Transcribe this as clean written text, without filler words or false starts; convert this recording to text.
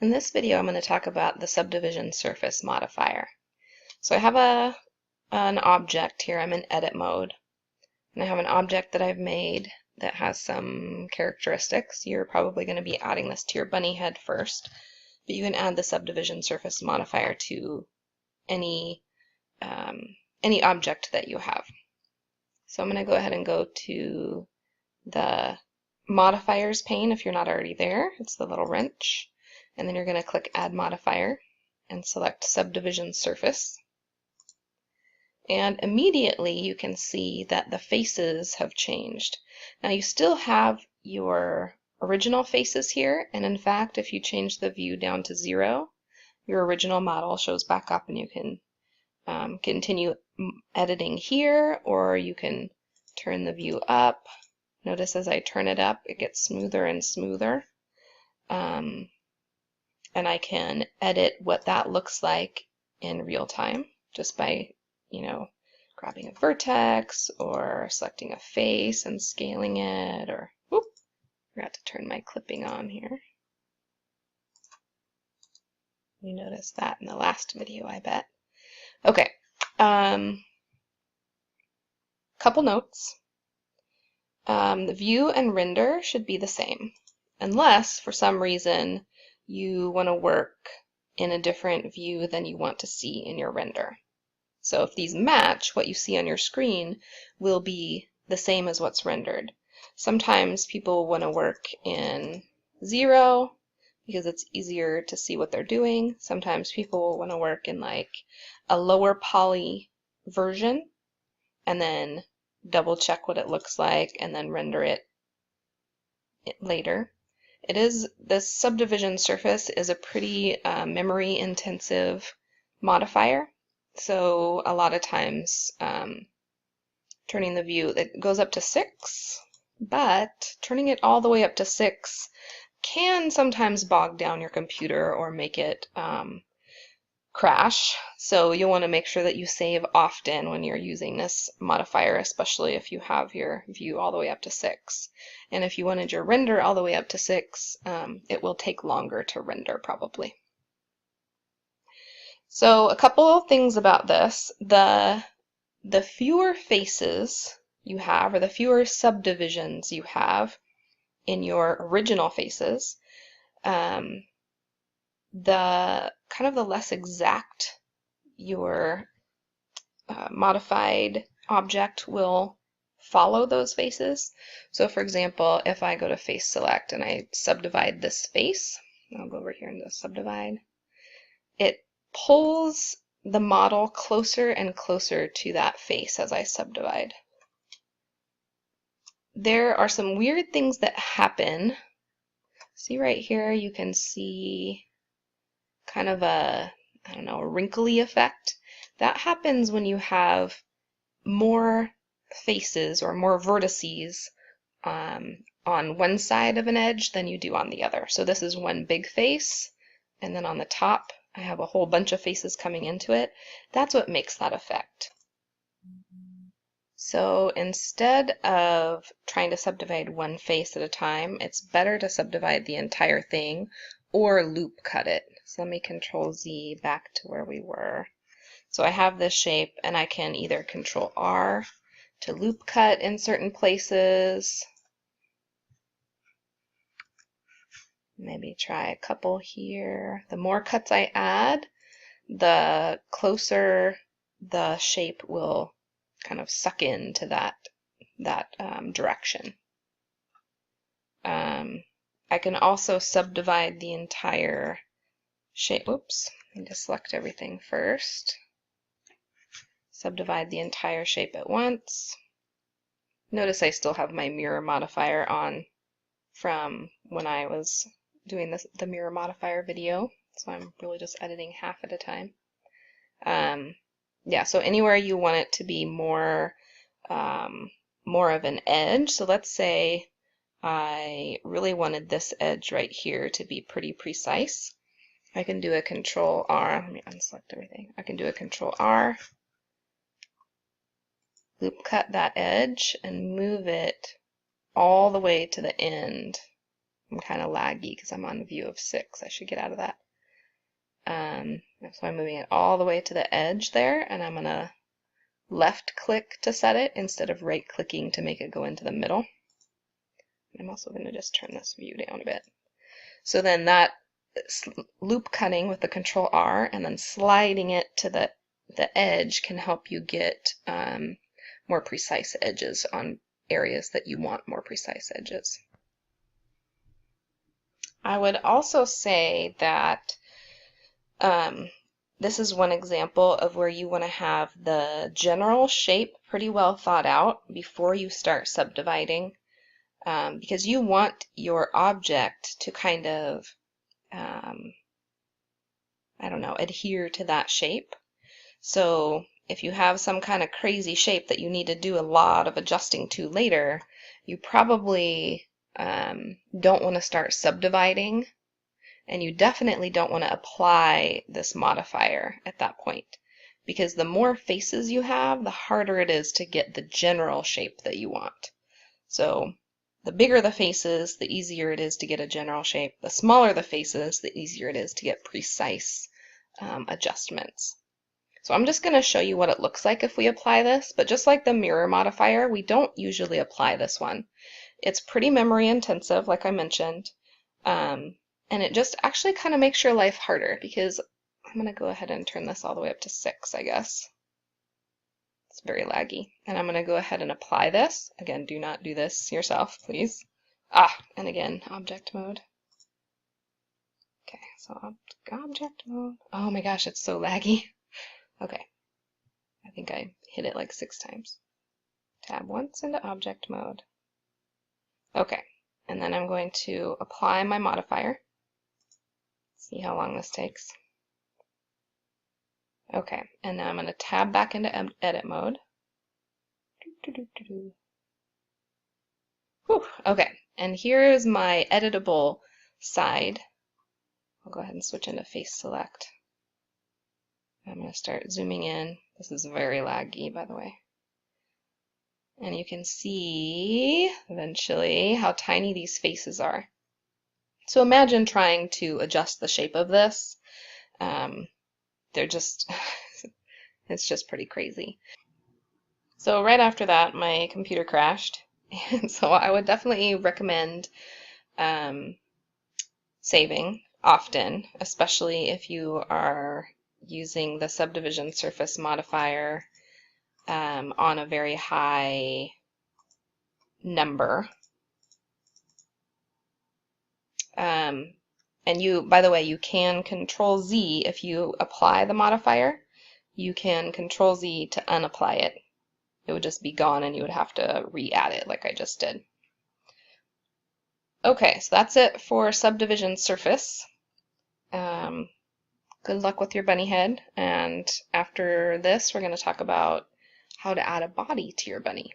In this video, I'm going to talk about the subdivision surface modifier. So I have an object here. I'm in edit mode. And I have an object that I've made that has some characteristics. You're probably going to be adding this to your bunny head first, but you can add the subdivision surface modifier to any object that you have. So I'm going to go ahead and go to the modifiers pane if you're not already there. It's the little wrench. And then you're going to click Add Modifier and select Subdivision Surface. And immediately you can see that the faces have changed. Now you still have your original faces here, and in fact if you change the view down to 0, your original model shows back up and you can continue editing here, or you can turn the view up. Notice as I turn it up it gets smoother and smoother. And I can edit what that looks like in real time just by, grabbing a vertex or selecting a face and scaling it, or, whoop, forgot to turn my clipping on here. You noticed that in the last video, I bet. Okay, couple notes. The view and render should be the same, unless for some reason you want to work in a different view than you want to see in your render. So if these match, what you see on your screen will be the same as what's rendered. Sometimes people want to work in 0 because it's easier to see what they're doing. Sometimes people want to work in like a lower poly version and then double check what it looks like and then render it later. This subdivision surface is a pretty memory intensive modifier, so a lot of times turning the view, it goes up to 6, but turning it all the way up to 6 can sometimes bog down your computer or make it crash. So you'll want to make sure that you save often when you're using this modifier, especially if you have your view all the way up to 6. And if you wanted your render all the way up to 6, it will take longer to render probably. So a couple of things about this. The fewer faces you have, or the fewer subdivisions you have in your original faces, the less exact your modified object will follow those faces. So for example, if I go to face select and I subdivide this face, I'll go over here and just subdivide, it pulls the model closer and closer to that face as I subdivide. There are some weird things that happen. See right here, you can see kind of a wrinkly effect. That happens when you have more faces or more vertices on one side of an edge than you do on the other. So this is one big face, and then on the top I have a whole bunch of faces coming into it. That's what makes that effect. So instead of trying to subdivide one face at a time, it's better to subdivide the entire thing or loop cut it. So let me Control Z back to where we were. So I have this shape and I can either Control R to loop cut in certain places. Maybe try a couple here. The more cuts I add, the closer the shape will kind of suck into that direction. I can also subdivide the entire shape. Oops, I need to select everything first. Subdivide the entire shape at once. Notice I still have my mirror modifier on from when I was doing the mirror modifier video, so I'm really just editing half at a time. Yeah, so anywhere you want it to be more of an edge. So let's say I really wanted this edge right here to be pretty precise. I can do a Control R. Let me unselect everything. I can do a Control R, loop cut that edge, and move it all the way to the end I'm kind of laggy because I'm on view of 6. I should get out of that. So I'm moving it all the way to the edge there, and I'm going to left click to set it instead of right clicking to make it go into the middle. I'm also going to just turn this view down a bit. So then that loop cutting with the Control R and then sliding it to the edge can help you get more precise edges on areas that you want more precise edges. I would also say that this is one example of where you want to have the general shape pretty well thought out before you start subdividing, because you want your object to kind of, I don't know, adhere to that shape. So if you have some kind of crazy shape that you need to do a lot of adjusting to later, you probably don't want to start subdividing, and you definitely don't want to apply this modifier at that point, because the more faces you have, the harder it is to get the general shape that you want. So the bigger the faces, the easier it is to get a general shape. The smaller the faces, the easier it is to get precise adjustments. So I'm just going to show you what it looks like if we apply this, but just like the mirror modifier, we don't usually apply this one. It's pretty memory intensive, like I mentioned, and it just actually kind of makes your life harder, because I'm going to go ahead and turn this all the way up to 6, I guess. It's very laggy. And I'm going to go ahead and apply this. Again, do not do this yourself, please. And again, object mode. Okay, so object mode. Oh my gosh, it's so laggy. Okay, I think I hit it like 6 times. Tab once into object mode. Okay, and then I'm going to apply my modifier. See how long this takes. Okay, and now I'm going to tab back into edit mode. Whew, okay, and here is my editable side. I'll go ahead and switch into face select. I'm going to start zooming in. This is very laggy, by the way. And you can see eventually how tiny these faces are. So imagine trying to adjust the shape of this. They're just, it's just pretty crazy. So right after that, my computer crashed. And so I would definitely recommend saving often, especially if you are using the subdivision surface modifier on a very high number. And you, by the way, you can Control Z if you apply the modifier. You can Control Z to unapply it. It would just be gone and you would have to re-add it like I just did. Okay, so that's it for subdivision surface. Good luck with your bunny head, and after this we're going to talk about how to add a body to your bunny.